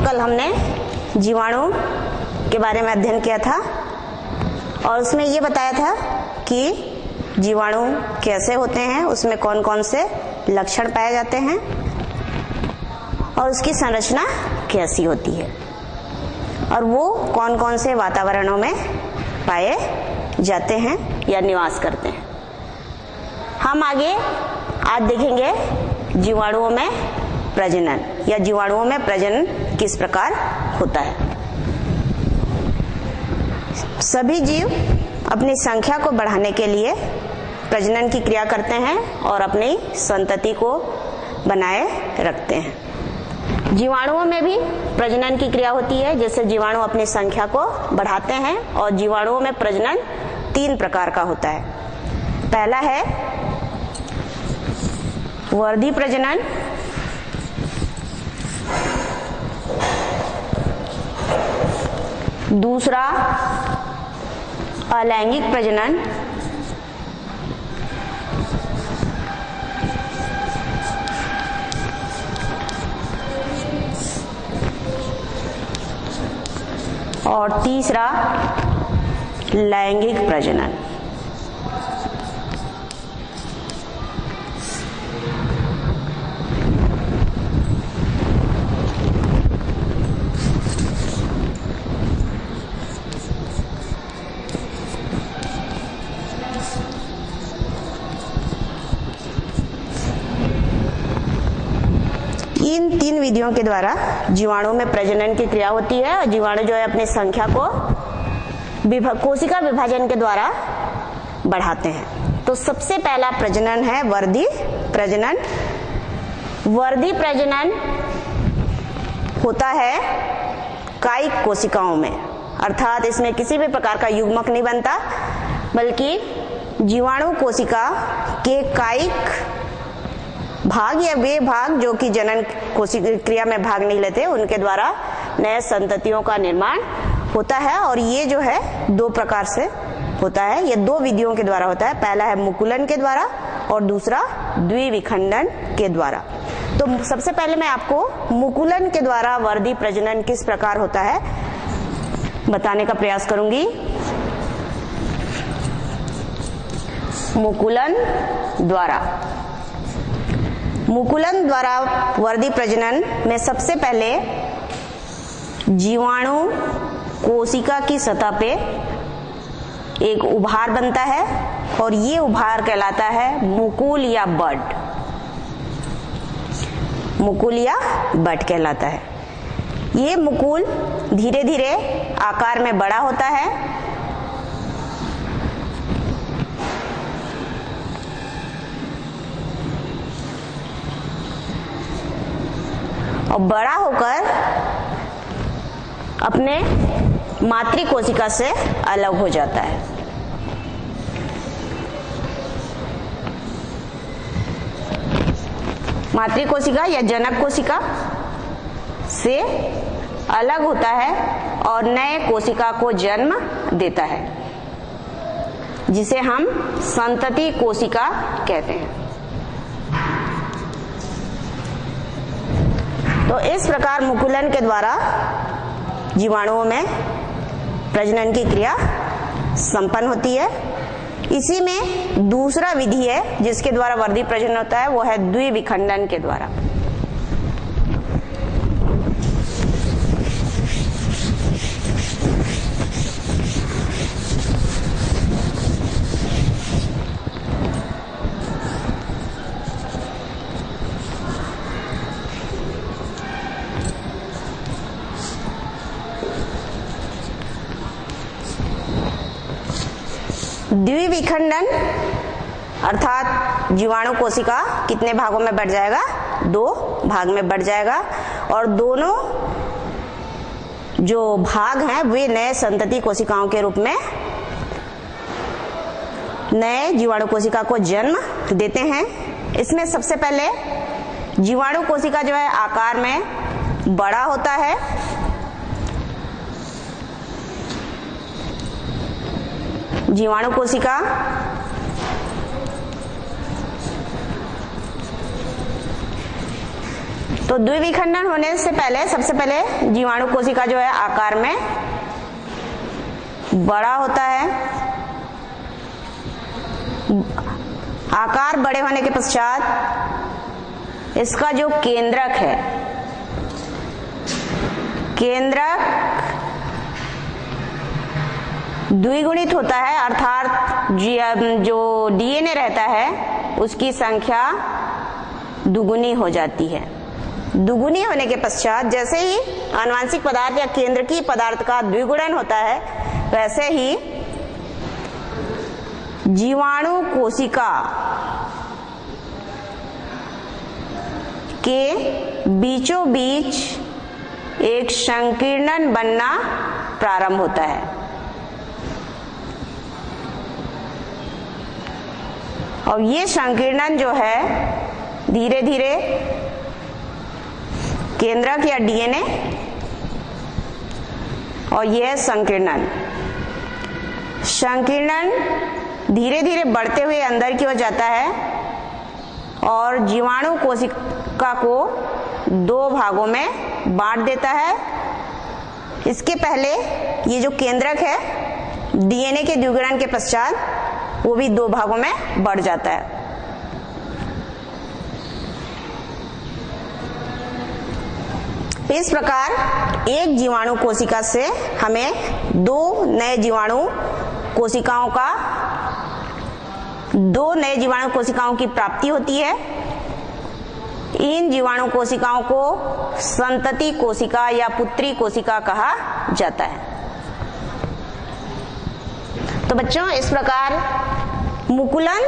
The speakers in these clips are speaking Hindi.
कल हमने जीवाणु के बारे में अध्ययन किया था और उसमें ये बताया था कि जीवाणु कैसे होते हैं, उसमें कौन कौन से लक्षण पाए जाते हैं और उसकी संरचना कैसी होती है और वो कौन कौन से वातावरणों में पाए जाते हैं या निवास करते हैं। हम आगे आज देखेंगे जीवाणुओं में प्रजनन या जीवाणुओं में प्रजनन किस प्रकार होता है। सभी जीव अपनी संख्या को बढ़ाने के लिए प्रजनन की क्रिया करते हैं और अपनी संतति को बनाए रखते हैं। जीवाणुओं में भी प्रजनन की क्रिया होती है, जैसे जीवाणु अपनी संख्या को बढ़ाते हैं और जीवाणुओं में प्रजनन 3 प्रकार का होता है। पहला है वर्धी प्रजनन, दूसरा अलैंगिक प्रजनन, और तीसरा लैंगिक प्रजनन। इन 3 विधियों के द्वारा जीवाणु में प्रजनन की क्रिया होती है और जीवाणु जो है अपनी संख्या को कोशिका विभाजन के द्वारा बढ़ाते हैं। तो सबसे पहला प्रजनन है वर्धी प्रजनन। वर्धी प्रजनन होता है कायिक कोशिकाओं में, अर्थात इसमें किसी भी प्रकार का युग्मक नहीं बनता, बल्कि जीवाणु कोशिका के कायिक भाग या वे भाग जो कि जनन क्रिया में भाग नहीं लेते, उनके द्वारा नए संततियों का निर्माण होता है। और ये जो है 2 प्रकार से होता है, ये 2 विधियों के द्वारा होता है। पहला है मुकुलन के द्वारा और दूसरा द्विविखंडन के द्वारा। तो सबसे पहले मैं आपको मुकुलन के द्वारा वर्धी प्रजनन किस प्रकार होता है बताने का प्रयास करूंगी। मुकुलन द्वारा वर्धी प्रजनन में सबसे पहले जीवाणु कोशिका की सतह पे एक उभार बनता है और ये उभार कहलाता है मुकुल या बड। मुकुल या बड कहलाता है। ये मुकुल धीरे धीरे आकार में बड़ा होता है और बड़ा होकर अपने मातृ कोशिका से अलग हो जाता है। मातृ कोशिका या जनक कोशिका से अलग होता है और नए कोशिका को जन्म देता है, जिसे हम संतति कोशिका कहते हैं। तो इस प्रकार मुकुलन के द्वारा जीवाणुओं में प्रजनन की क्रिया संपन्न होती है। इसी में दूसरा विधि है जिसके द्वारा वर्धी प्रजनन होता है, वो है द्विविखंडन के द्वारा। द्विविखंडन अर्थात जीवाणु कोशिका कितने भागों में बढ़ जाएगा? 2 भाग में बढ़ जाएगा और दोनों जो भाग हैं वे नए संतति कोशिकाओं के रूप में नए जीवाणु कोशिका को जन्म देते हैं। इसमें सबसे पहले जीवाणु कोशिका जो है आकार में बड़ा होता है जीवाणु कोशिका तो द्विविखंडन होने से पहले सबसे पहले जीवाणु कोशिका जो है आकार में बड़ा होता है। आकार बड़े होने के पश्चात इसका जो केंद्रक है, केंद्रक द्विगुणित होता है, अर्थात जो डीएनए रहता है उसकी संख्या दुगुनी हो जाती है। दुगुनी होने के पश्चात जैसे ही आनुवंशिक पदार्थ या केंद्रकीय पदार्थ का द्विगुणन होता है, वैसे ही जीवाणु कोशिका के बीचों बीच एक संकीर्णन बनना प्रारंभ होता है। और ये संकीर्णन जो है धीरे धीरे केंद्रक या डीएनए और यह संकीर्णन धीरे धीरे बढ़ते हुए अंदर की ओर जाता है और जीवाणु कोशिका को दो भागों में बांट देता है। इसके पहले ये जो केंद्रक है डीएनए के द्विगुणन के पश्चात वो भी दो भागों में बढ़ जाता है। इस प्रकार एक जीवाणु कोशिका से हमें दो नए जीवाणु कोशिकाओं की प्राप्ति होती है। इन जीवाणु कोशिकाओं को संतति कोशिका या पुत्री कोशिका कहा जाता है। तो बच्चों, इस प्रकार मुकुलन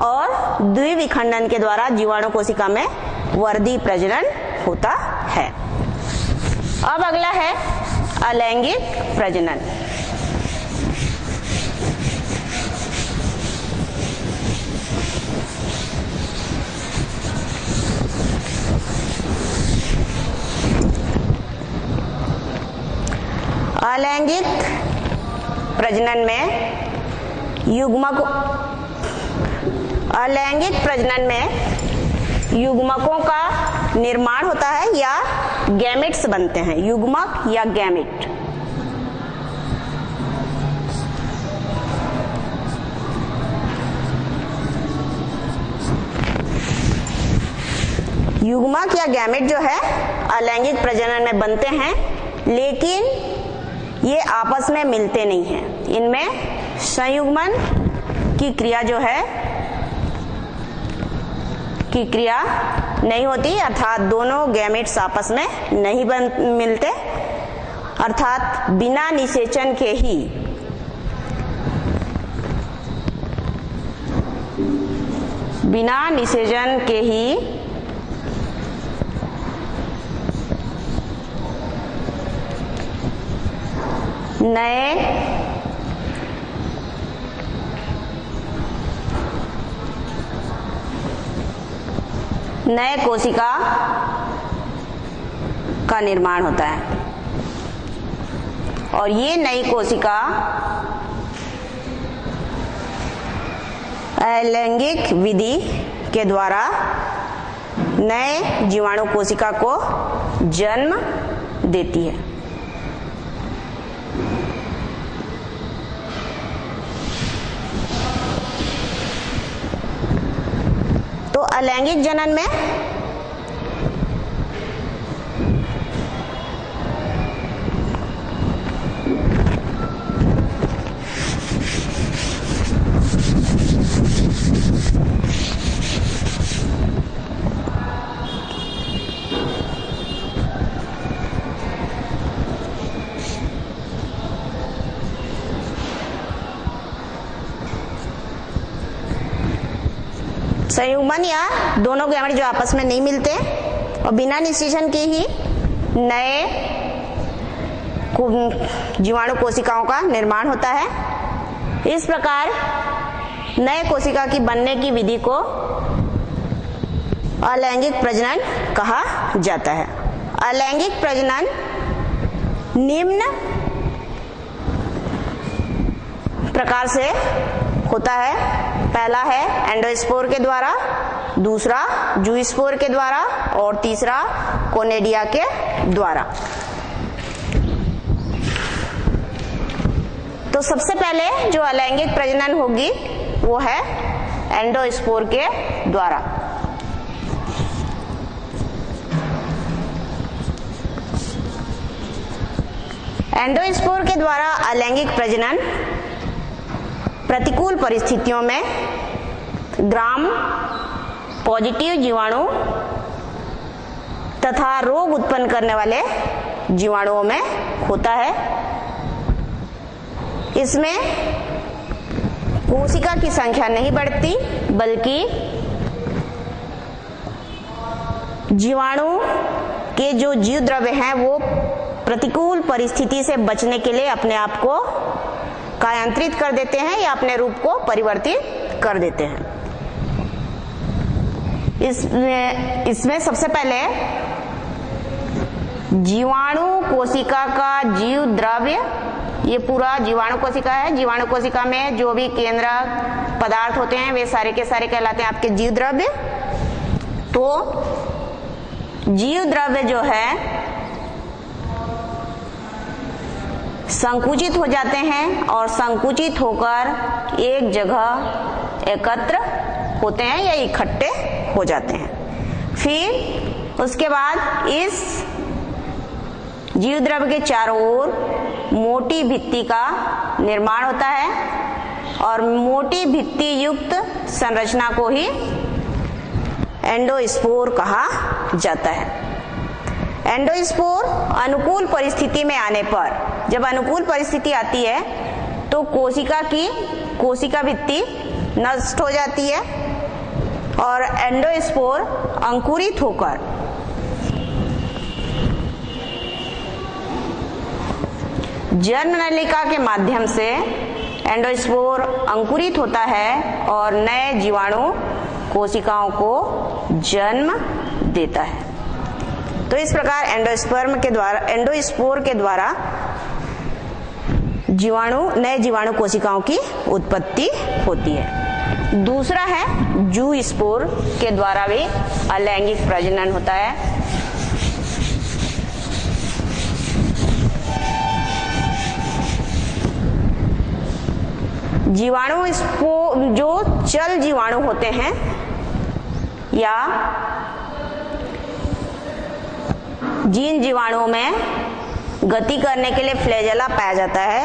और द्विविखंडन के द्वारा जीवाणु कोशिका में वर्धी प्रजनन होता है। अब अगला है अलैंगिक प्रजनन। अलैंगिक प्रजनन में युग्मकों का निर्माण होता है या गैमेट्स बनते हैं। युग्मक या गैमेट। युग्मक या गैमेट जो है अलैंगिक प्रजनन में बनते हैं, लेकिन ये आपस में मिलते नहीं हैं। इनमें संयुग्मन की क्रिया जो है नहीं होती, अर्थात दोनों गैमेट्स आपस में नहीं मिलते, अर्थात बिना निषेचन के ही नए कोशिका का निर्माण होता है। और ये नई कोशिका अलैंगिक विधि के द्वारा नए जीवाणु कोशिका को जन्म देती है। तो अलैंगिक जनन में संयुग्मन या दोनों गैमेट जो आपस में नहीं मिलते और बिना निषेचन के ही नए जीवाणु कोशिकाओं का निर्माण होता है। इस प्रकार नए कोशिका की बनने की विधि को अलैंगिक प्रजनन कहा जाता है। अलैंगिक प्रजनन निम्न प्रकार से होता है। पहला है एंडोस्पोर के द्वारा, दूसरा जूस्पोर के द्वारा और तीसरा कोनिडिया के द्वारा। तो सबसे पहले जो अलैंगिक प्रजनन होगी वो है एंडोस्पोर के द्वारा। एंडोस्पोर के द्वारा अलैंगिक प्रजनन प्रतिकूल परिस्थितियों में ग्राम पॉजिटिव जीवाणु तथा रोग उत्पन्न करने वाले जीवाणुओं में होता है। इसमें कोशिका की संख्या नहीं बढ़ती, बल्कि जीवाणु के जो जीव द्रव्य हैं वो प्रतिकूल परिस्थिति से बचने के लिए अपने आप को कायांतरित कर देते हैं या अपने रूप को परिवर्तित कर देते हैं। इसमें सबसे पहले जीवाणु कोशिका का जीव द्रव्य, ये पूरा जीवाणु कोशिका है। जीवाणु कोशिका में जो भी केंद्रक पदार्थ होते हैं वे सारे के सारे कहलाते हैं आपके जीव द्रव्य। तो जीव द्रव्य जो है संकुचित हो जाते हैं और संकुचित होकर एक जगह एकत्र होते हैं या इकट्ठे हो जाते हैं। फिर उसके बाद इस जीव द्रव्य के चारों ओर मोटी भित्ति का निर्माण होता है और मोटी भित्ति युक्त संरचना को ही एंडोस्पोर कहा जाता है। एंडोस्पोर अनुकूल परिस्थिति में आने पर, जब अनुकूल परिस्थिति आती है तो कोशिका भित्ति नष्ट हो जाती है और एंडोस्पोर अंकुरित होकर जन्म नलिका के माध्यम से एंडोस्पोर अंकुरित होता है और नए जीवाणु कोशिकाओं को जन्म देता है। तो इस प्रकार एंडोस्पोर के द्वारा नए जीवाणु कोशिकाओं की उत्पत्ति होती है। दूसरा है जूस्पोर के द्वारा भी अलैंगिक प्रजनन होता है। जो चल जीवाणु होते हैं या जिन जीवाणुओं में गति करने के लिए फ्लैजेला पाया जाता है,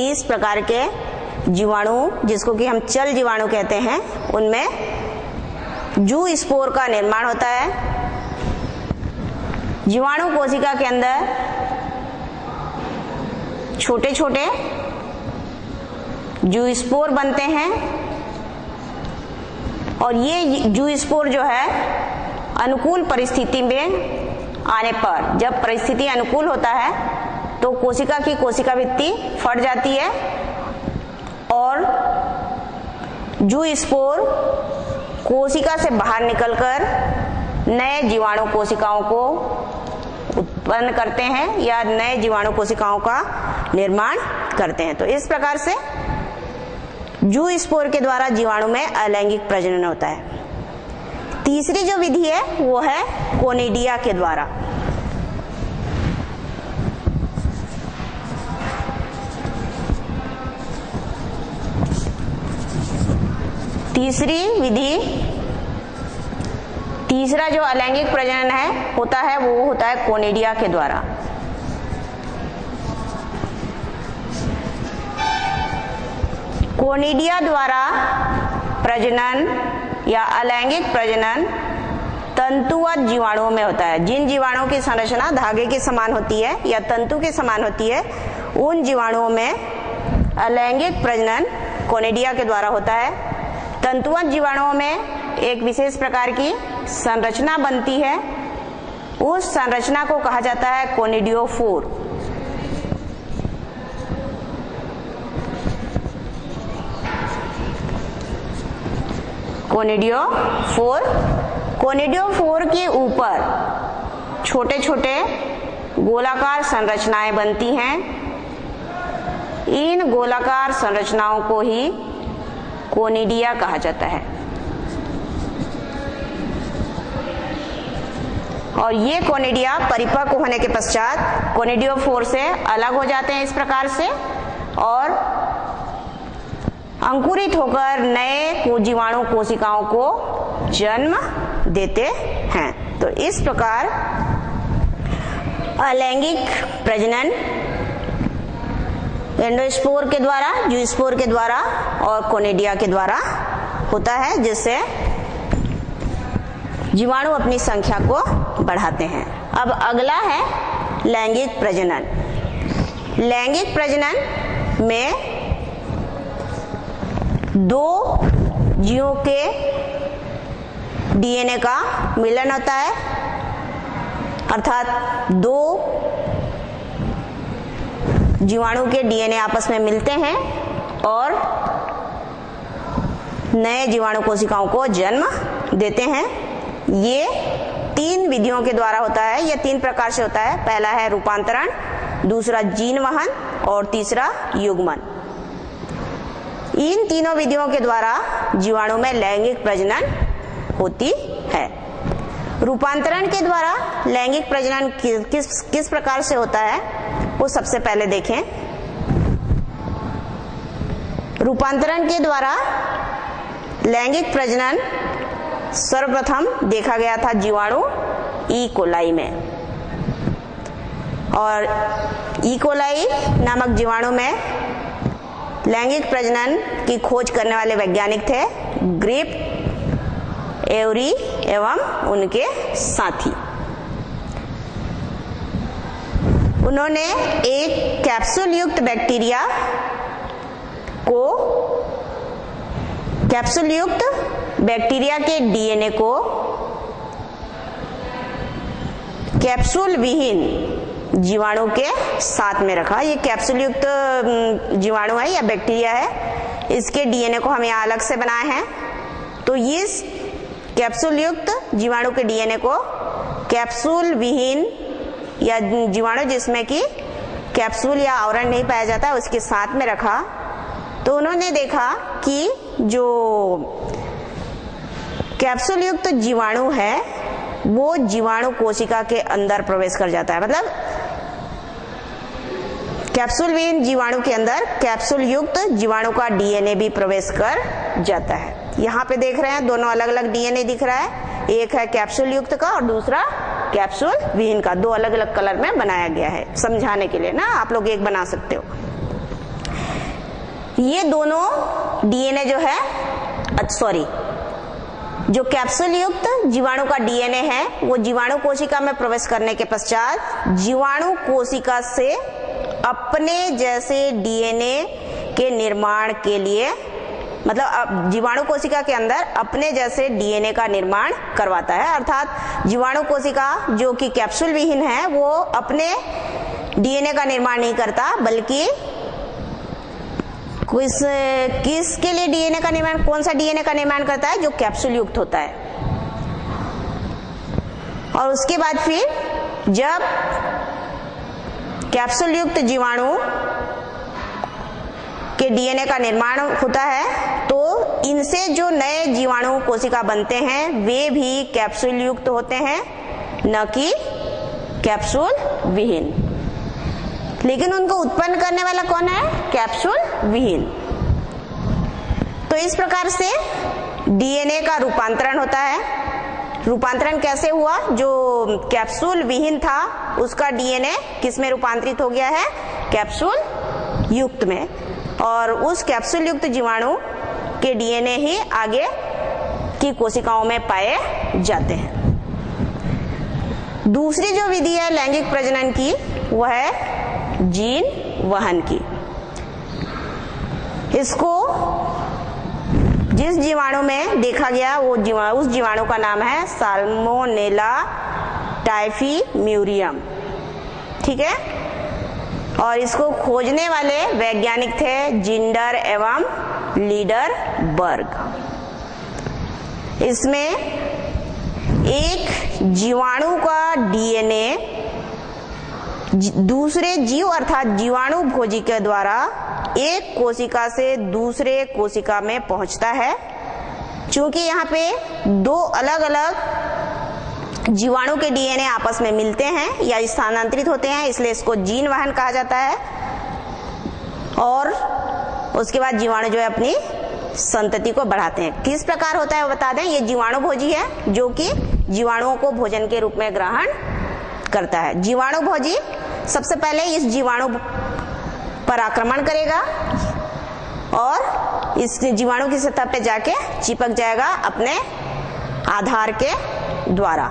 इस प्रकार के जीवाणु जिसको कि हम चल जीवाणु कहते हैं, उनमें जूस्पोर का निर्माण होता है। जीवाणु कोशिका के अंदर छोटे छोटे जूस्पोर बनते हैं और ये जूस्पोर जो है अनुकूल परिस्थिति में आने पर, जब परिस्थिति अनुकूल होता है तो कोशिका की कोशिका भित्ति फट जाती है और जूस्पोर कोशिका से बाहर निकलकर नए जीवाणु कोशिकाओं को उत्पन्न करते हैं या नए जीवाणु कोशिकाओं का निर्माण करते हैं। तो इस प्रकार से जूस्पोर के द्वारा जीवाणु में अलैंगिक प्रजनन होता है। तीसरी जो विधि है वो है कोनिडिया के द्वारा। तीसरा जो अलैंगिक प्रजनन होता है वो होता है कोनिडिया के द्वारा। कोनिडिया द्वारा प्रजनन या अलैंगिक प्रजनन तंतुवत जीवाणुओं में होता है। जिन जीवाणुओं की संरचना धागे के समान होती है या तंतु के समान होती है, उन जीवाणुओं में अलैंगिक प्रजनन कोनिडिया के द्वारा होता है। तंतुवत जीवाणुओं में एक विशेष प्रकार की संरचना बनती है, उस संरचना को कहा जाता है कोनिडियोफोर। कोनिडियोफोर के ऊपर छोटे छोटे गोलाकार संरचनाएं बनती हैं। इन गोलाकार संरचनाओं को ही कोनिडिया कहा जाता है। और ये कोनिडिया परिपक्व होने के पश्चात कोनिडियोफोर से अलग हो जाते हैं इस प्रकार से और अंकुरित होकर नए जीवाणु कोशिकाओं को जन्म देते हैं। तो इस प्रकार अलैंगिक प्रजनन एंडोस्पोर के द्वारा, जूस्पोर के द्वारा और कोनिडिया के द्वारा होता है, जिससे जीवाणु अपनी संख्या को बढ़ाते हैं। अब अगला है लैंगिक प्रजनन। लैंगिक प्रजनन में दो जीवों के डीएनए का मिलन होता है, अर्थात दो जीवाणु के डीएनए आपस में मिलते हैं और नए जीवाणु कोशिकाओं को जन्म देते हैं। ये 3 विधियों के द्वारा होता है, यह 3 प्रकार से होता है। पहला है रूपांतरण, दूसरा जीन वहन और तीसरा युग्मन। इन तीनों विधियों के द्वारा जीवाणु में लैंगिक प्रजनन होती है। रूपांतरण के द्वारा लैंगिक प्रजनन किस प्रकार से होता है वो सबसे पहले देखें। रूपांतरण के द्वारा लैंगिक प्रजनन सर्वप्रथम देखा गया था जीवाणु ई कोलाई में, और ई कोलाई नामक जीवाणु में लैंगिक प्रजनन की खोज करने वाले वैज्ञानिक थे ग्रिप, एवरी एवं उनके साथी। उन्होंने एक कैप्सूल युक्त बैक्टीरिया को, कैप्सूल युक्त बैक्टीरिया के डीएनए को कैप्सूल विहीन जीवाणु के साथ में रखा। ये कैप्सूल युक्त जीवाणु है या बैक्टीरिया है, इसके डीएनए को हम यहाँ अलग से बनाए हैं। तो इस कैप्सूल युक्त जीवाणु के डीएनए को कैप्सूल विहीन या जीवाणु जिसमें कि कैप्सूल या आवरण नहीं पाया जाता उसके साथ में रखा। तो उन्होंने देखा कि जो कैप्सूल युक्त जीवाणु है वो जीवाणु कोशिका के अंदर प्रवेश कर जाता है, मतलब कैप्सूल विहीन जीवाणु के अंदर कैप्सूल युक्त जीवाणु का डीएनए भी प्रवेश कर जाता है। यहाँ पे देख रहे हैं दोनों अलग अलग डीएनए दिख रहा है, एक है कैप्सूल युक्त का और दूसरा कैप्सूल विहीन का। दो अलग अलग कलर में बनाया गया है समझाने के लिए ना, आप लोग एक बना सकते हो। ये दोनों डीएनए जो है, सॉरी, जो कैप्सूल युक्त जीवाणु का डीएनए है वो जीवाणु कोशिका में प्रवेश करने के पश्चात जीवाणु कोशिका से अपने जैसे डीएनए के निर्माण के लिए, मतलब जीवाणु कोशिका के अंदर अपने जैसे डीएनए का निर्माण करवाता है। अर्थात जीवाणु कोशिका जो कि कैप्सूल विहीन है वो अपने डीएनए का निर्माण नहीं करता, बल्कि किसके लिए डीएनए का निर्माण, कौन सा डीएनए का निर्माण करता है, जो कैप्सूल युक्त होता है। और उसके बाद फिर जब कैप्सूल युक्त जीवाणु के डीएनए का निर्माण होता है तो इनसे जो नए जीवाणु कोशिका बनते हैं वे भी कैप्सूल युक्त होते हैं, न कि कैप्सूल विहीन। लेकिन उनको उत्पन्न करने वाला कौन है, कैप्सूल विहीन। तो इस प्रकार से डीएनए का रूपांतरण होता है। रूपांतरण कैसे हुआ, जो कैप्सूल विहीन था उसका डीएनए किस में रूपांतरित हो गया है, कैप्सूल युक्त में, और उस कैप्सूल युक्त जीवाणु के डीएनए ही आगे की कोशिकाओं में पाए जाते हैं। दूसरी जो विधि है लैंगिक प्रजनन की वह है जीन वहन की। इसको जिस जीवाणु में देखा गया वो उस जीवाणु का नाम है साल्मोनेला टाइफीम्यूरियम, ठीक है। और इसको खोजने वाले वैज्ञानिक थे जिंडर एवं लीडरबर्ग। इसमें एक जीवाणु का डीएनए दूसरे जीव अर्थात जीवाणु भोजी के द्वारा एक कोशिका से दूसरे कोशिका में पहुंचता है। चूंकि यहाँ पे दो अलग अलग जीवाणु के डीएनए आपस में मिलते हैं या स्थानांतरित होते हैं, इसलिए इसको जीन वहन कहा जाता है। और उसके बाद जीवाणु जो है अपनी संतति को बढ़ाते हैं। किस प्रकार होता है वो बता दें। ये जीवाणु भोजी है जो कि जीवाणुओं को भोजन के रूप में ग्रहण करता है। जीवाणु भोजी सबसे पहले इस जीवाणु पर आक्रमण करेगा और इस जीवाणु की सतह पे जाके चिपक जाएगा अपने आधार के द्वारा।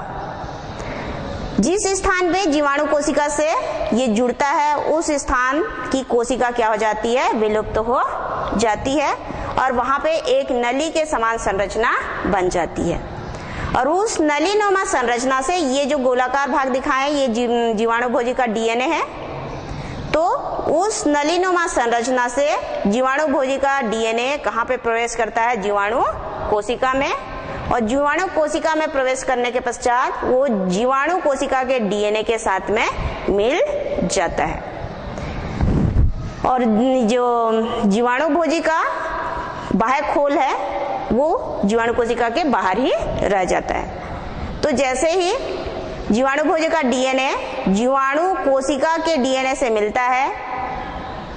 जिस स्थान पे जीवाणु कोशिका से ये जुड़ता है उस स्थान की कोशिका क्या हो जाती है, विलुप्त हो जाती है और वहां पे एक नली के समान संरचना बन जाती है। और उस नलीनुमा संरचना से ये जो गोलाकार भाग दिखाए ये जीवाणु भोजी का डीएनए है। तो उस नलीनुमा संरचना से जीवाणु भोजी का डीएनए कहाँ पे प्रवेश करता है, जीवाणु कोशिका में। और जीवाणु कोशिका में प्रवेश करने के पश्चात वो जीवाणु कोशिका के डीएनए के साथ में मिल जाता है और जो जीवाणु भोजी का बाह्य खोल है वो जीवाणु कोशिका के बाहर ही रह जाता है। तो जैसे ही जीवाणु भोजी का डीएनए जीवाणु कोशिका के डीएनए से मिलता है,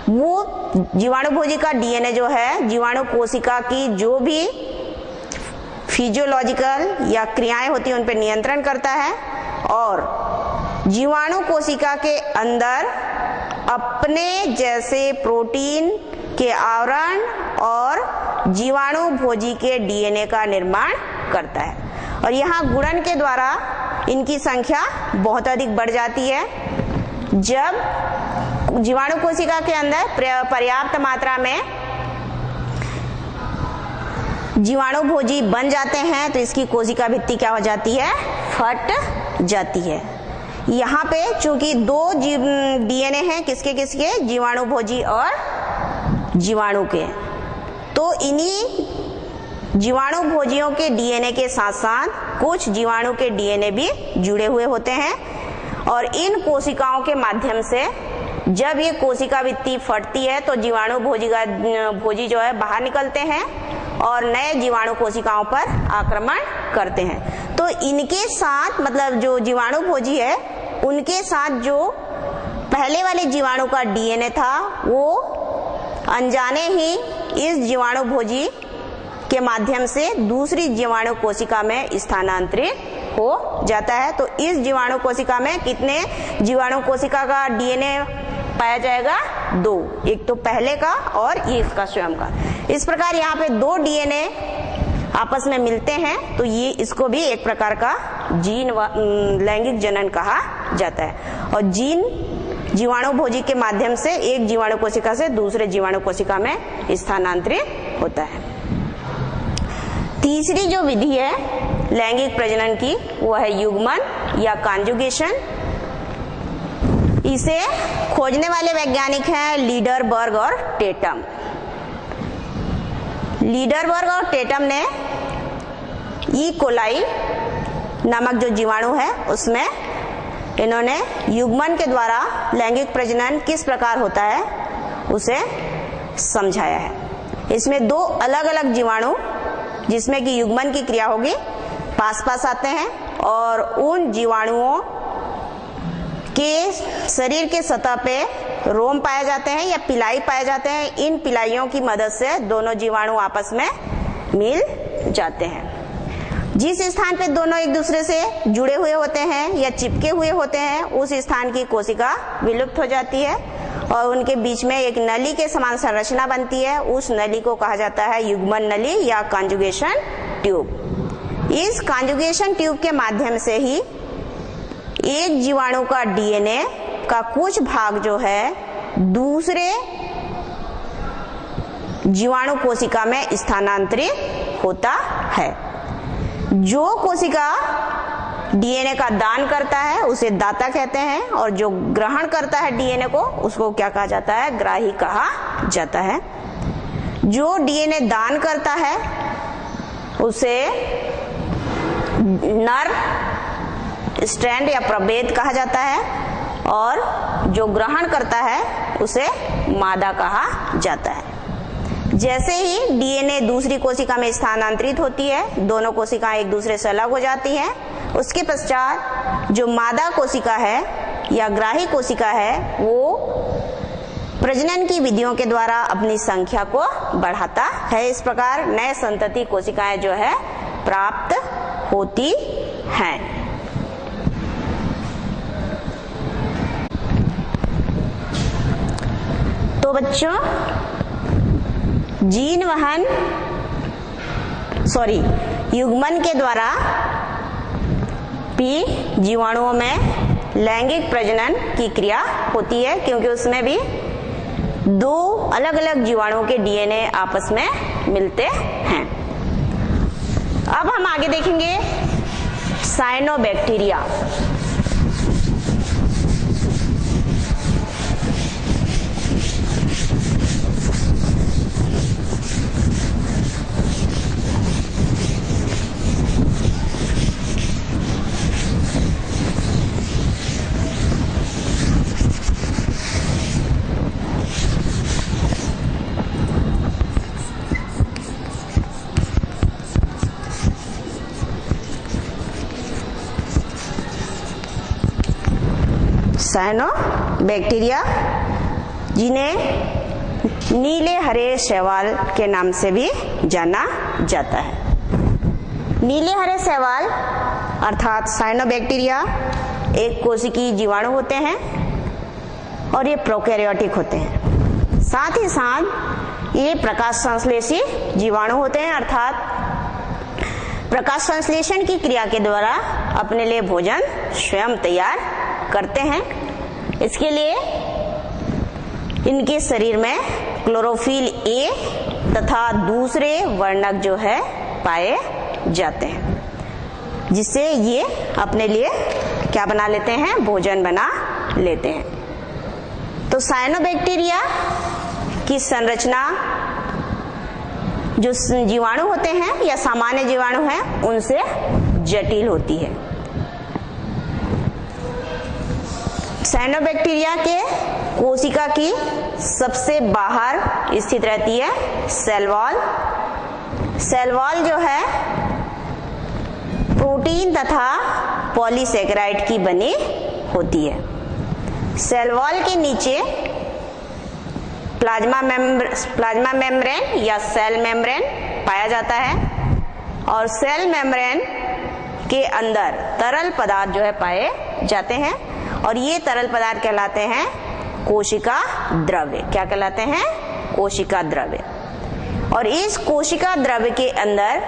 वो जीवाणु भोजी का डीएनए जो है जीवाणु कोशिका की जो भी फिजियोलॉजिकल या क्रियाएं होती हैं उन पर नियंत्रण करता है और जीवाणु कोशिका के अंदर अपने जैसे प्रोटीन के आवरण और जीवाणु भोजी के डीएनए का निर्माण करता है। और यहाँ गुणन के द्वारा इनकी संख्या बहुत अधिक बढ़ जाती है। जब जीवाणु कोशिका के अंदर पर्याप्त मात्रा में जीवाणु भोजी बन जाते हैं तो इसकी कोशिका भित्ति क्या हो जाती है, फट जाती है। यहाँ पे चूंकि दो डीएनए हैं, किसके किसके, जीवाणु भोजी और जीवाणु के, तो इन्हीं जीवाणु भोजियों के डीएनए के साथ साथ कुछ जीवाणु के डीएनए भी जुड़े हुए होते हैं और इन कोशिकाओं के माध्यम से जब ये कोशिका भित्ति फटती है तो जीवाणु भोजी जो है बाहर निकलते हैं और नए जीवाणु कोशिकाओं पर आक्रमण करते हैं। तो इनके साथ मतलब जो जीवाणु भोजी है उनके साथ जो पहले वाले जीवाणु का डीएनए था वो अनजाने ही इस जीवाणु भोजी के माध्यम से दूसरी जीवाणु कोशिका में स्थानांतरित हो जाता है। तो इस जीवाणु कोशिका में कितने जीवाणु कोशिका का डीएनए पाया जाएगा, दो, एक तो पहले का और ये इसका स्वयं का। इस प्रकार यहाँ पे दो डीएनए आपस में मिलते हैं तो ये इसको भी एक प्रकार का जीन लैंगिक जनन कहा जाता है। और जीन जीवाणु भोजी के माध्यम से एक जीवाणु कोशिका से दूसरे जीवाणु कोशिका में स्थानांतरित होता है। तीसरी जो विधि है लैंगिक प्रजनन की वो है युग्मन या कॉन्जुगेशन। इसे खोजने वाले वैज्ञानिक हैं लीडरबर्ग और टेटम। लीडरबर्ग और टेटम ने ई कोलाई नामक जो जीवाणु है उसमें इन्होंने युग्मन के द्वारा लैंगिक प्रजनन किस प्रकार होता है उसे समझाया है। इसमें दो अलग अलग जीवाणु जिसमें कि युग्मन की क्रिया होगी पास पास आते हैं और उन जीवाणुओं के शरीर के सतह पे रोम पाए जाते हैं या पिलाई पाए जाते हैं। इन पिलाइयों की मदद से दोनों जीवाणु आपस में मिल जाते हैं। जिस स्थान पे दोनों एक दूसरे से जुड़े हुए होते हैं या चिपके हुए होते हैं उस स्थान की कोशिका विलुप्त हो जाती है और उनके बीच में एक नली के समान संरचना बनती है। उस नली को कहा जाता है युग्मन नली या कॉन्जुगेशन ट्यूब। इस कॉन्जुगेशन ट्यूब के माध्यम से ही एक जीवाणु का डीएनए का कुछ भाग जो है दूसरे जीवाणु कोशिका में स्थानांतरित होता है। जो कोशिका डीएनए का दान करता है उसे दाता कहते हैं और जो ग्रहण करता है डीएनए को उसको क्या कहा जाता है, ग्राही कहा जाता है। जो डीएनए दान करता है उसे नर स्ट्रैंड या प्रभेद कहा जाता है और जो ग्रहण करता है उसे मादा कहा जाता है। जैसे ही डीएनए दूसरी कोशिका में स्थानांतरित होती है दोनों कोशिकाएं एक दूसरे से अलग हो जाती हैं उसके पश्चात जो मादा कोशिका है या ग्राही कोशिका है वो प्रजनन की विधियों के द्वारा अपनी संख्या को बढ़ाता है। इस प्रकार नए संतति कोशिकाएं जो है प्राप्त होती हैं। तो बच्चों, जीन वहन युग्मन के द्वारा भी जीवाणुओं में लैंगिक प्रजनन की क्रिया होती है, क्योंकि उसमें भी दो अलग अलग जीवाणुओं के डीएनए आपस में मिलते हैं। अब हम आगे देखेंगे साइनोबैक्टीरिया। साइनोबैक्टीरिया, जिन्हें नीले हरे शैवाल के नाम से भी जाना जाता है। नीले हरे शैवाल अर्थात साइनोबैक्टीरिया एक कोशिकीय जीवाणु होते हैं और ये प्रोकैरियोटिक होते हैं। साथ ही साथ ये प्रकाश संश्लेषी जीवाणु होते हैं, अर्थात प्रकाश संश्लेषण की क्रिया के द्वारा अपने लिए भोजन स्वयं तैयार करते हैं। इसके लिए इनके शरीर में क्लोरोफिल ए तथा दूसरे वर्णक जो है पाए जाते हैं, जिससे ये अपने लिए क्या बना लेते हैं, भोजन बना लेते हैं। तो साइनोबैक्टीरिया की संरचना जो जीवाणु होते हैं या सामान्य जीवाणु हैं उनसे जटिल होती है। साइनोबैक्टीरिया के कोशिका की सबसे बाहर स्थित रहती है सेल वॉल। सेल वॉल जो है प्रोटीन तथा पॉलीसेकेराइड की बनी होती है। सेल वॉल के नीचे प्लाज्मा मेम्ब्रेन या सेल मेम्ब्रेन पाया जाता है और सेल मेम्ब्रेन के अंदर तरल पदार्थ जो है पाए जाते हैं और ये तरल पदार्थ कहलाते हैं कोशिका द्रव्य। क्या कहलाते हैं? कोशिका द्रव्य। और इस कोशिका द्रव्य के अंदर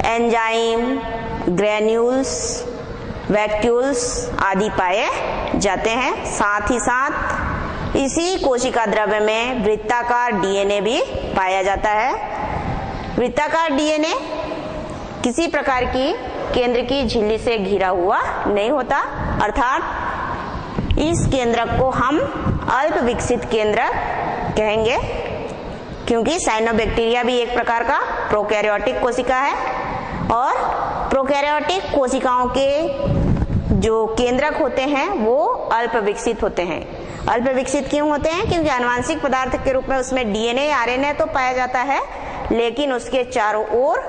एंजाइम, ग्रेन्यूल्स, वैक्यूल्स आदि पाए जाते हैं। साथ ही साथ इसी कोशिका द्रव्य में वृत्ताकार डीएनए भी पाया जाता है। वृत्ताकार डीएनए किसी प्रकार की केंद्र की झिल्ली से घिरा हुआ नहीं होता, अर्थात इस केंद्रक को हम अल्प विकसित केंद्रक कहेंगे, क्योंकि साइनोबैक्टीरिया भी एक प्रकार का प्रोकैरियोटिक कोशिका है और प्रोकैरियोटिक कोशिकाओं के जो केंद्रक होते हैं वो अल्प विकसित होते हैं। अल्प विकसित क्यों होते हैं? क्योंकि आनुवांशिक पदार्थ के रूप में उसमें डीएनए, आरएनए तो पाया जाता है, लेकिन उसके चारों ओर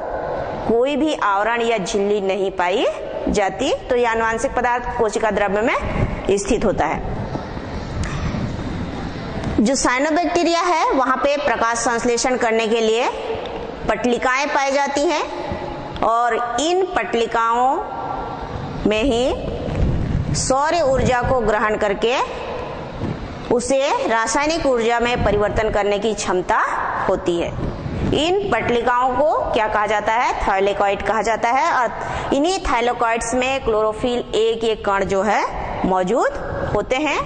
कोई भी आवरण या झिल्ली नहीं पाई जाती। तो यह आनुवांशिक पदार्थ कोशिका द्रव्य में स्थित होता है। जो साइनोबैक्टीरिया है वहां पे प्रकाश संश्लेषण करने के लिए पट्टिकाएं पाई जाती हैं और इन पट्टिकाओं में ही सौर ऊर्जा को ग्रहण करके उसे रासायनिक ऊर्जा में परिवर्तन करने की क्षमता होती है। इन पट्टिकाओं को क्या कहा जाता है? थाइलेकॉइड कहा जाता है और इन्हीं थाइलेकॉइड्स में क्लोरोफिल ए के कण जो है मौजूद होते हैं,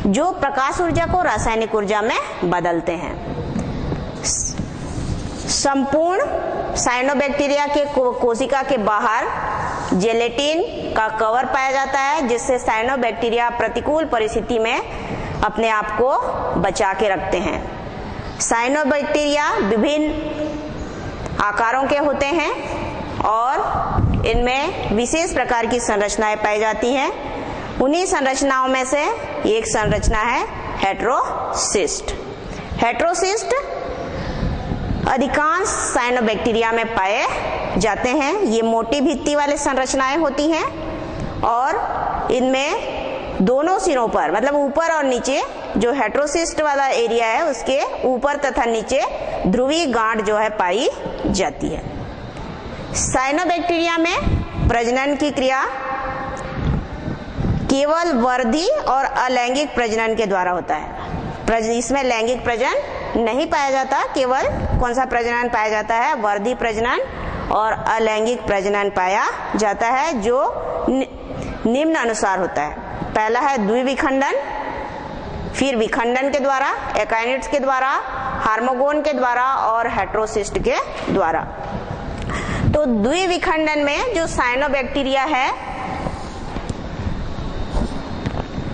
जो प्रकाश ऊर्जा को रासायनिक ऊर्जा में बदलते हैं। संपूर्ण साइनोबैक्टीरिया के कोशिका के बाहर जेलेटिन का कवर पाया जाता है, जिससे साइनोबैक्टीरिया प्रतिकूल परिस्थिति में अपने आप को बचा के रखते हैं। साइनोबैक्टीरिया विभिन्न आकारों के होते हैं और इनमें विशेष प्रकार की संरचनाएं पाई जाती हैं। उन्हीं संरचनाओं में से एक संरचना है हेटेरोसिस्ट। हेटेरोसिस्ट अधिकांश साइनोबैक्टीरिया में पाए जाते हैं। ये मोटी भित्ति वाले संरचनाएं होती हैं और इनमें दोनों सिरों पर, मतलब ऊपर और नीचे, जो हेटेरोसिस्ट वाला एरिया है उसके ऊपर तथा नीचे ध्रुवीय गांठ जो है पाई जाती है। साइनोबैक्टीरिया में प्रजनन की क्रिया केवल वर्धी और अलैंगिक प्रजनन के द्वारा होता है। इसमें लैंगिक प्रजनन नहीं पाया जाता, केवल कौन सा प्रजनन पाया जाता है? वर्धी प्रजनन और अलैंगिक प्रजनन पाया जाता है, जो निम्न अनुसार होता है। पहला है द्विविखंडन, फिर विखंडन के द्वारा, एकाइनिड्स के द्वारा, हार्मोगोन के द्वारा और हेटेरोसिस्ट के द्वारा। तो द्विविखंडन में जो साइनोबैक्टीरिया है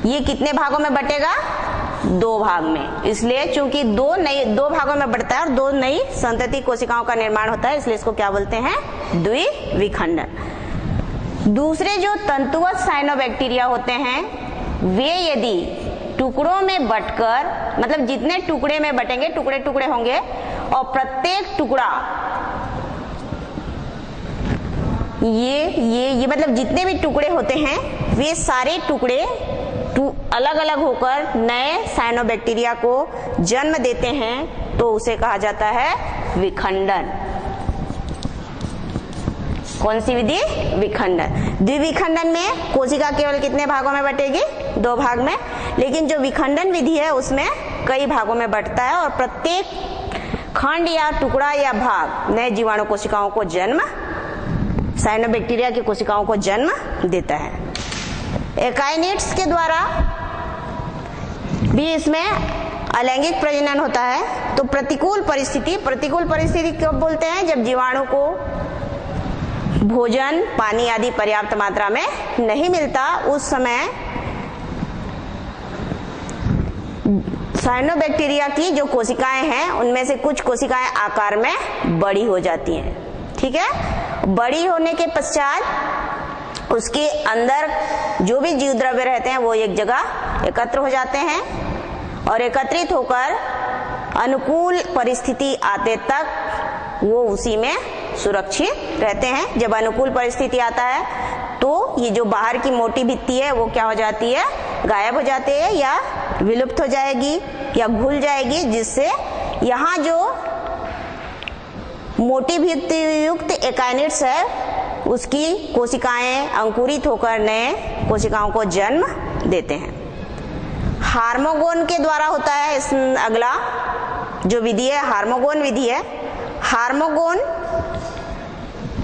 ये कितने भागों में बटेगा? 2 भाग में। इसलिए चूंकि दो भागों में बढ़ता है और 2 नई संतति कोशिकाओं का निर्माण होता है, इसलिए इसको क्या बोलते हैं? द्विविखंडन। दूसरे जो तंतुवत साइनोबैक्टीरिया होते हैं वे यदि टुकड़ों में बंटकर, मतलब जितने टुकड़े में बटेंगे, टुकड़े टुकड़े होंगे और प्रत्येक टुकड़ा ये मतलब जितने भी टुकड़े होते हैं वे सारे टुकड़े अलग अलग होकर नए साइनोबैक्टीरिया को जन्म देते हैं, तो उसे कहा जाता है विखंडन। कौन सी विधि? विखंडन। द्विविखंडन में कोशिका केवल कितने भागों में बटेगी? 2 भाग में। लेकिन जो विखंडन विधि है उसमें कई भागों में बंटता है और प्रत्येक खंड या टुकड़ा या भाग नए जीवाणु कोशिकाओं को जन्म, साइनोबैक्टीरिया की कोशिकाओं को जन्म देता है। एकाइनिड्स के द्वारा भी इसमें अलैंगिक प्रजनन होता है। तो प्रतिकूल परिस्थिति कब बोलते हैं? जब जीवाणु को भोजन, पानी आदि पर्याप्त मात्रा में नहीं मिलता, उस समय साइनोबैक्टीरिया की जो कोशिकाएं हैं उनमें से कुछ कोशिकाएं आकार में बड़ी हो जाती हैं। ठीक है, बड़ी होने के पश्चात उसके अंदर जो भी जीव द्रव्य रहते हैं वो एक जगह एकत्र हो जाते हैं और एकत्रित होकर अनुकूल परिस्थिति आते तक वो उसी में सुरक्षित रहते हैं। जब अनुकूल परिस्थिति आता है तो ये जो बाहर की मोटी भित्ति है वो क्या हो जाती है? गायब हो जाती है या विलुप्त हो जाएगी या घुल जाएगी, जिससे यहाँ जो मोटी भित्ति युक्त एकाइनिड्स है उसकी कोशिकाएं अंकुरित होकर नए कोशिकाओं को जन्म देते हैं। हार्मोगोन के द्वारा होता है इस अगला जो विधि है हार्मोगोन विधि है। हार्मोगोन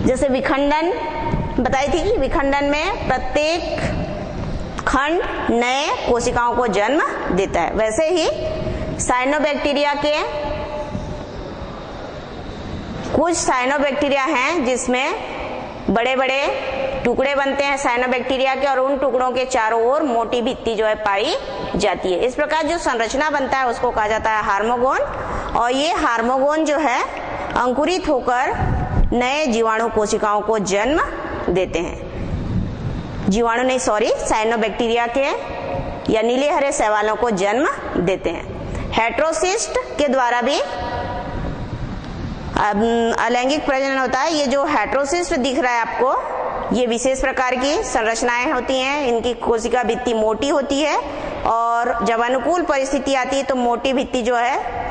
जैसे विखंडन बताई थी कि विखंडन में प्रत्येक खंड नए कोशिकाओं को जन्म देता है, वैसे ही साइनोबैक्टीरिया के कुछ साइनोबैक्टीरिया हैं जिसमें बड़े बड़े टुकड़े बनते हैं साइनोबैक्टीरिया के और उन टुकड़ों के चारों ओर मोटी भित्ति जो है पाई जाती है। इस प्रकार जो संरचना बनता है उसको कहा जाता है हार्मोगोन और ये हार्मोगोन जो है अंकुरित होकर नए जीवाणु कोशिकाओं को जन्म देते हैं। जीवाणु नहीं सॉरी साइनोबैक्टीरिया के या नीले हरे शैवालों को जन्म देते हैं। हेटेरोसिस्ट के द्वारा भी अलैंगिक प्रजनन होता है। ये जो हेटेरोसिस्ट दिख रहा है आपको, ये विशेष प्रकार की संरचनाएं होती हैं। इनकी कोशिका भित्ति मोटी होती है और जब अनुकूल परिस्थिति आती है तो मोटी भित्ति जो है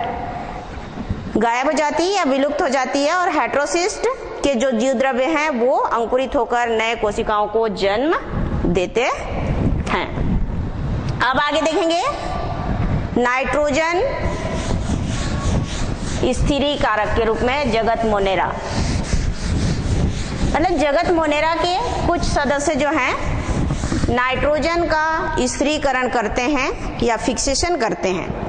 गायब हो जाती है या विलुप्त हो जाती है और हेटेरोसिस्ट के जो जीव द्रव्य हैं वो अंकुरित होकर नए कोशिकाओं को जन्म देते हैं। अब आगे देखेंगे नाइट्रोजन स्थिरीकारक कारक के रूप में जगत मोनेरा। मतलब जगत मोनेरा के कुछ सदस्य जो हैं नाइट्रोजन का स्थिरीकरण करते हैं या फिक्सेशन करते हैं।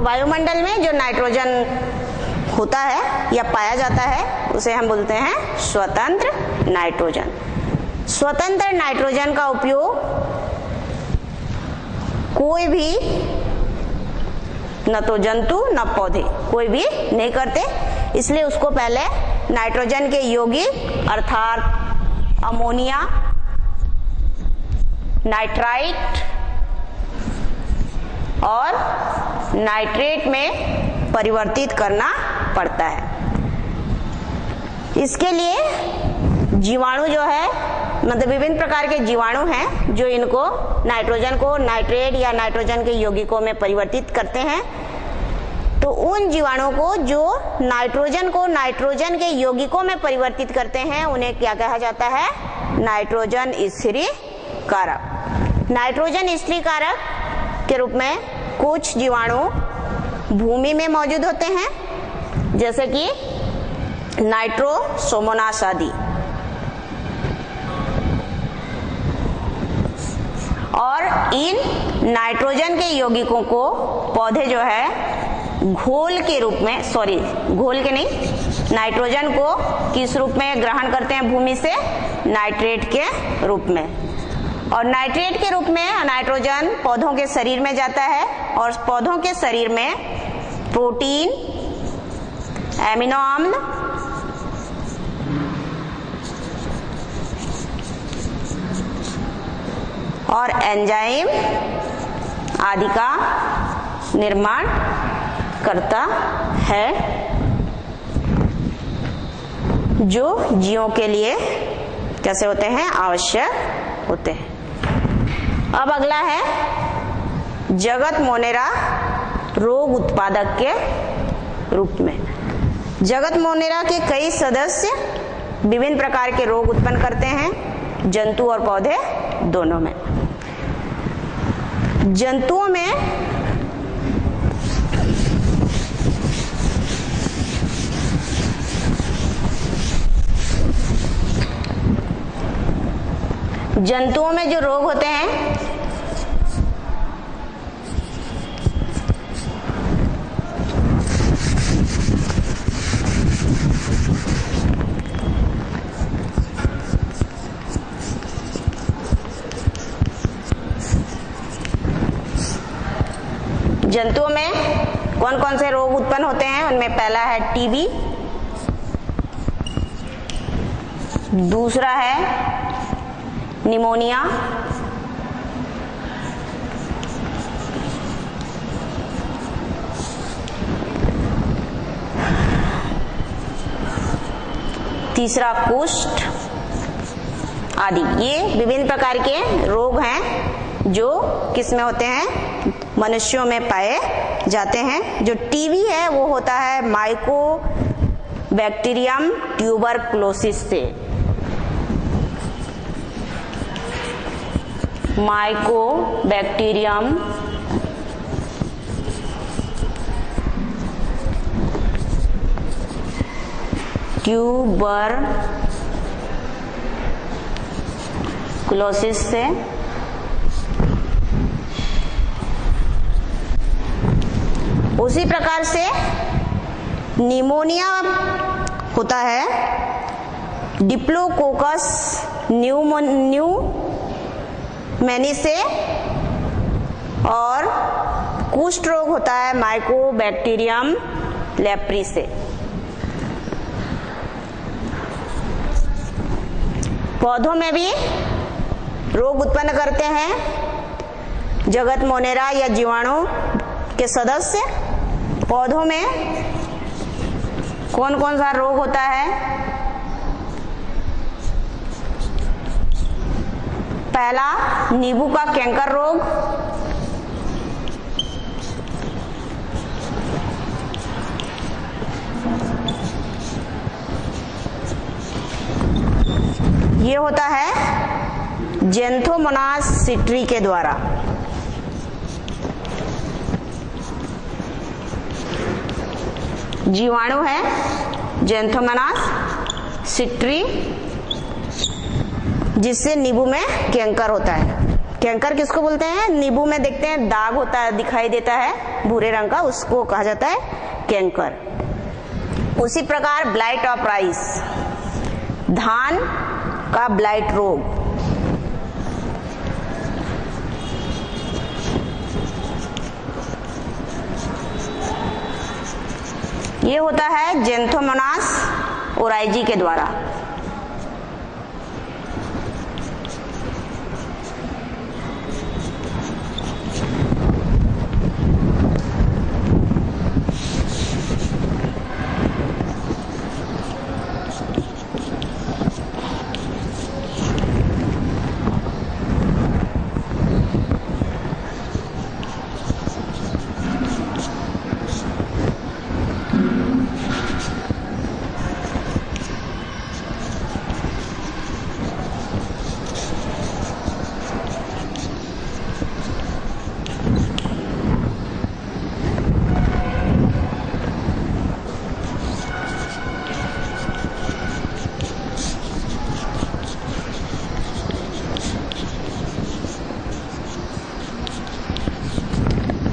वायुमंडल में जो नाइट्रोजन होता है या पाया जाता है उसे हम बोलते हैं स्वतंत्र नाइट्रोजन। स्वतंत्र नाइट्रोजन का उपयोग कोई भी न तो जंतु न पौधे, कोई भी नहीं करते। इसलिए उसको पहले नाइट्रोजन के यौगिक अर्थात अमोनिया, नाइट्राइट और नाइट्रेट में परिवर्तित करना पड़ता है। इसके लिए जीवाणु जो है, मतलब विभिन्न प्रकार के जीवाणु हैं जो इनको नाइट्रोजन को नाइट्रेट या नाइट्रोजन के यौगिकों में परिवर्तित करते हैं। तो उन जीवाणुओं को जो नाइट्रोजन को नाइट्रोजन के यौगिकों में परिवर्तित करते हैं उन्हें क्या कहा जाता है? नाइट्रोजन स्थिरीकारक। नाइट्रोजन स्थिरीकारक के रूप में कुछ जीवाणु भूमि में मौजूद होते हैं, जैसे कि नाइट्रोसोमोनास आदि, और इन नाइट्रोजन के यौगिकों को पौधे जो है घोल के रूप में, सॉरी घोल के नहीं, नाइट्रोजन को किस रूप में ग्रहण करते हैं भूमि से? नाइट्रेट के रूप में। और नाइट्रेट के रूप में नाइट्रोजन पौधों के शरीर में जाता है और पौधों के शरीर में प्रोटीन, एमिनो अम्ल, और एंजाइम आदि का निर्माण करता है, जो जीवों के लिए कैसे होते हैं? आवश्यक होते हैं। अब अगला है जगत मोनेरा रोग उत्पादक के रूप में। जगत मोनेरा के कई सदस्य विभिन्न प्रकार के रोग उत्पन्न करते हैं, जंतु और पौधे दोनों में। जंतुओं में जो रोग होते हैं जंतुओं में कौन कौन से रोग उत्पन्न होते हैं? उनमें पहला है टीबी, दूसरा है निमोनिया, तीसरा कुष्ठ आदि। ये विभिन्न प्रकार के रोग हैं जो किस में होते हैं? मनुष्यों में पाए जाते हैं। जो टीबी है वो होता है माइको बैक्टीरियम ट्यूबरकुलोसिस से। माइको बैक्टीरियम ट्यूबरकुलोसिस से। उसी प्रकार से निमोनिया होता है डिप्लोकोकस न्यूमोनी से, और कुष्ठ रोग होता है माइकोबैक्टीरियम लेप्री से। पौधों में भी रोग उत्पन्न करते हैं जगत मोनेरा या जीवाणु के सदस्य। पौधों में कौन कौन सा रोग होता है? पहला नींबू का कैंकर रोग, ये होता है जेंथोमोनास सिट्री के द्वारा। जीवाणु है जेंथोमोनास सिट्री, जिससे नींबू में कैंकर होता है। कैंकर किसको बोलते हैं? नींबू में देखते हैं दाग होता है, दिखाई देता है भूरे रंग का, उसको कहा जाता है कैंकर। उसी प्रकार ब्लाइट ऑफ राइस, धान का ब्लाइट रोग। ये होता है ज़ैंथोमोनास ओराइजी के द्वारा।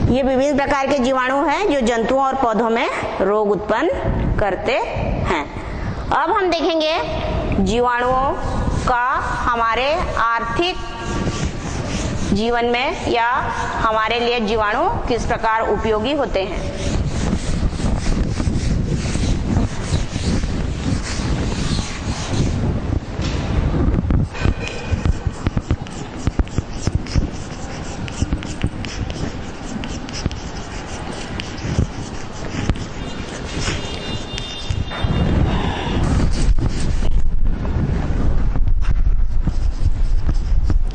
ये विभिन्न प्रकार के जीवाणु हैं जो जंतुओं और पौधों में रोग उत्पन्न करते हैं। अब हम देखेंगे जीवाणुओं का हमारे आर्थिक जीवन में या हमारे लिए जीवाणु किस प्रकार उपयोगी होते हैं।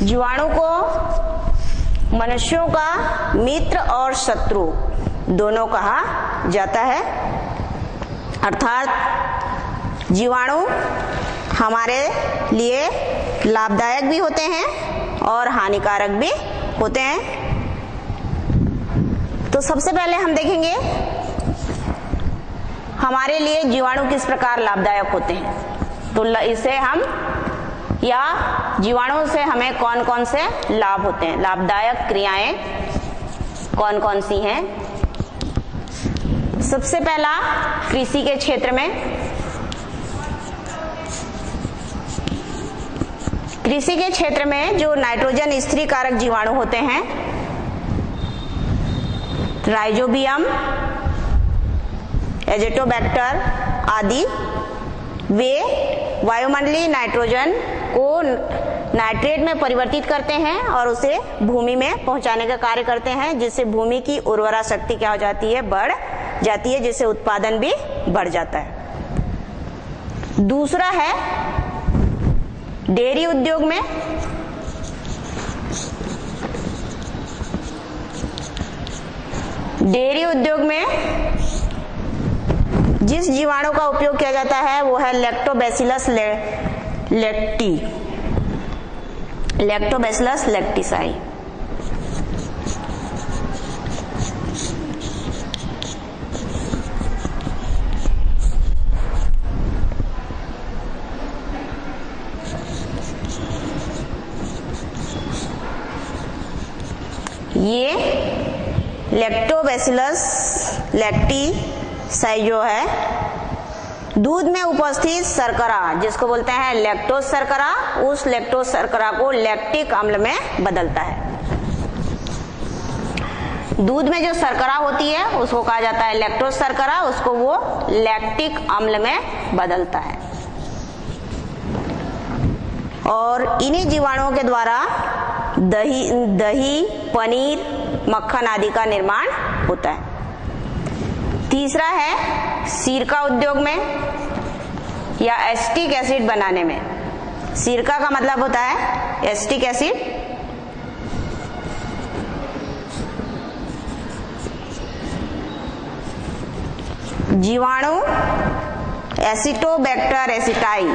जीवाणु को मनुष्यों का मित्र और शत्रु दोनों कहा जाता है, अर्थात जीवाणु हमारे लिए लाभदायक भी होते हैं और हानिकारक भी होते हैं। तो सबसे पहले हम देखेंगे हमारे लिए जीवाणु किस प्रकार लाभदायक होते हैं। तो इसे हम या जीवाणुओं से हमें कौन कौन से लाभ होते हैं, लाभदायक क्रियाएं कौन कौन सी हैं। सबसे पहला कृषि के क्षेत्र में, कृषि के क्षेत्र में जो नाइट्रोजन स्थिरीकारक जीवाणु होते हैं, राइजोबियम, एजेटोबैक्टर आदि, वे वायुमंडलीय नाइट्रोजन को नाइट्रेट में परिवर्तित करते हैं और उसे भूमि में पहुंचाने का कार्य करते हैं, जिससे भूमि की उर्वरा शक्ति क्या हो जाती है, बढ़ जाती है, जिससे उत्पादन भी बढ़ जाता है। दूसरा है डेयरी उद्योग में डेयरी उद्योग में जिस जीवाणु का उपयोग किया जाता है वो है लैक्टोबैसिलस लेक्टी, लैक्टोबैसिलस लेक्टिसाई। ये लैक्टोबैसिलस लेक्टिसाई जो है दूध में उपस्थित शर्करा, जिसको बोलते हैं लैक्टोज शर्करा, उस लैक्टोज शर्करा को लैक्टिक अम्ल में बदलता है। दूध में जो शर्करा होती है उसको कहा जाता है लैक्टोज शर्करा, उसको वो लैक्टिक अम्ल में बदलता है। और इन्हीं जीवाणुओं के द्वारा दही, पनीर, मक्खन आदि का निर्माण होता है। तीसरा है सिरका उद्योग में या एसिटिक एसिड बनाने में। सिरका का मतलब होता है एसिटिक एसिड। जीवाणु एसिटोबैक्टर एसिटाई,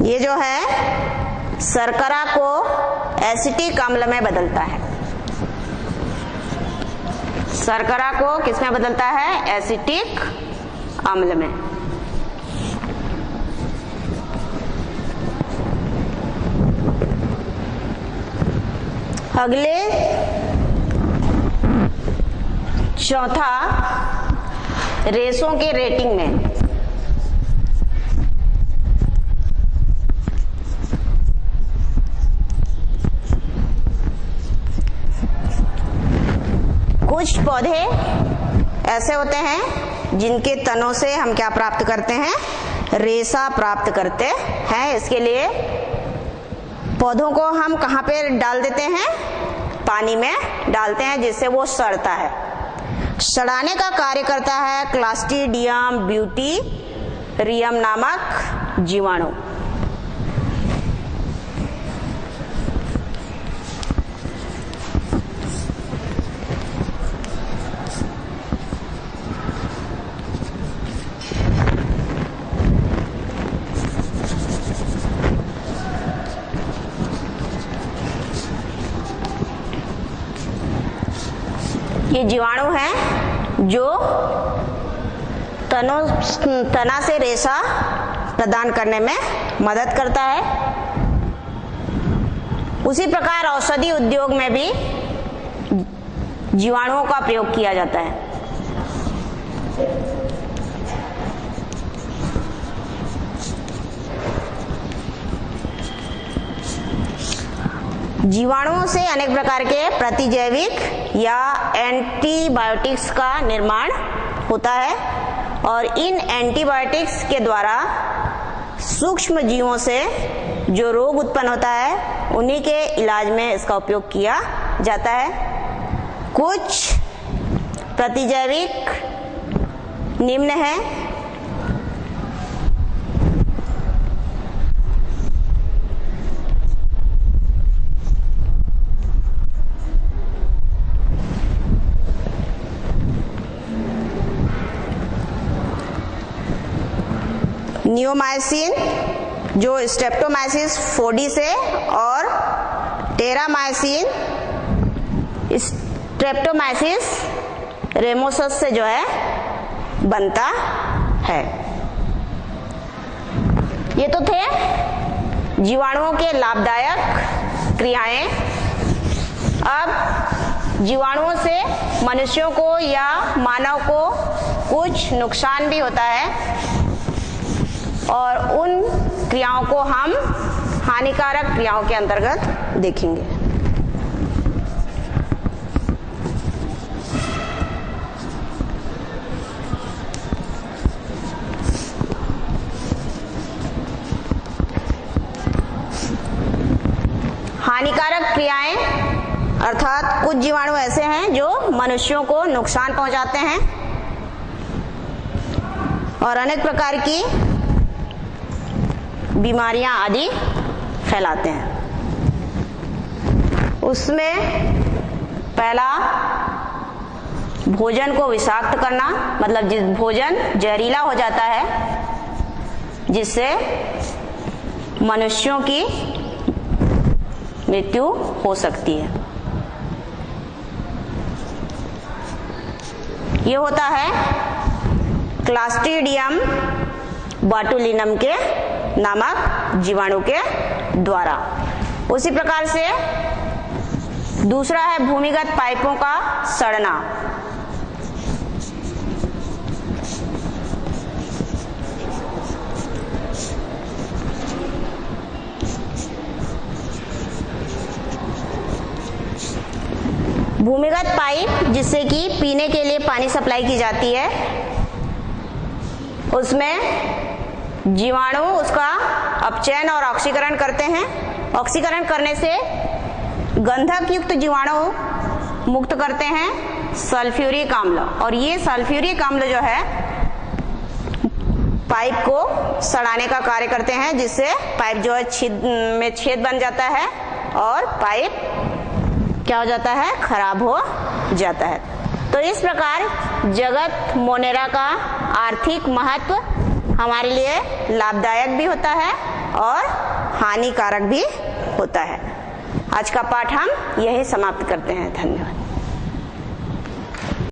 ये जो है शर्करा को एसिटिक अम्ल में बदलता है। शर्करा को किस में बदलता है, एसिटिक अम्ल में। अगले चौथा रेशों के रेटिंग में। कुछ पौधे ऐसे होते हैं जिनके तनों से हम क्या प्राप्त करते हैं, रेशा प्राप्त करते हैं। इसके लिए पौधों को हम कहाँ पे डाल देते हैं, पानी में डालते हैं, जिससे वो सड़ता है। सड़ाने का कार्य करता है क्लास्ट्रीडियम ब्यूटीरियम नामक जीवाणु। ये जीवाणु हैं जो तना से रेशा प्रदान करने में मदद करता है। उसी प्रकार औषधि उद्योग में भी जीवाणुओं का प्रयोग किया जाता है। जीवाणुओं से अनेक प्रकार के प्रतिजैविक या एंटीबायोटिक्स का निर्माण होता है और इन एंटीबायोटिक्स के द्वारा सूक्ष्म जीवों से जो रोग उत्पन्न होता है उन्हीं के इलाज में इसका उपयोग किया जाता है। कुछ प्रतिजैविक निम्न है। नियोमाइसिन जो स्ट्रेप्टोमाइसिस फोडी से और टेरामाइसिन स्ट्रेप्टोमाइसिस रेमोसस से जो है बनता है। ये तो थे जीवाणुओं के लाभदायक क्रियाएं। अब जीवाणुओं से मनुष्यों को या मानव को कुछ नुकसान भी होता है और उन क्रियाओं को हम हानिकारक क्रियाओं के अंतर्गत देखेंगे। हानिकारक क्रियाएं अर्थात कुछ जीवाणु ऐसे हैं जो मनुष्यों को नुकसान पहुंचाते हैं और अनेक प्रकार की बीमारियां आदि फैलाते हैं। उसमें पहला भोजन को विषाक्त करना, मतलब जिस भोजन जहरीला हो जाता है जिससे मनुष्यों की मृत्यु हो सकती है। ये होता है क्लास्ट्रीडियम बोटुलिनम के नामक जीवाणु के द्वारा। उसी प्रकार से दूसरा है भूमिगत पाइपों का सड़ना। भूमिगत पाइप जिससे कि पीने के लिए पानी सप्लाई की जाती है, उसमें जीवाणु उसका अपचयन और ऑक्सीकरण करते हैं। ऑक्सीकरण करने से गंधक युक्त जीवाणु मुक्त करते हैं सल्फ्यूरिक अम्ल, और ये सल्फ्यूरिक अम्ल जो है पाइप को सड़ाने का कार्य करते हैं, जिससे पाइप जो है छेद बन जाता है और पाइप क्या हो जाता है, खराब हो जाता है। तो इस प्रकार जगत मोनेरा का आर्थिक महत्व हमारे लिए लाभदायक भी होता है और हानिकारक भी होता है। आज का पाठ हम यही समाप्त करते हैं। धन्यवाद।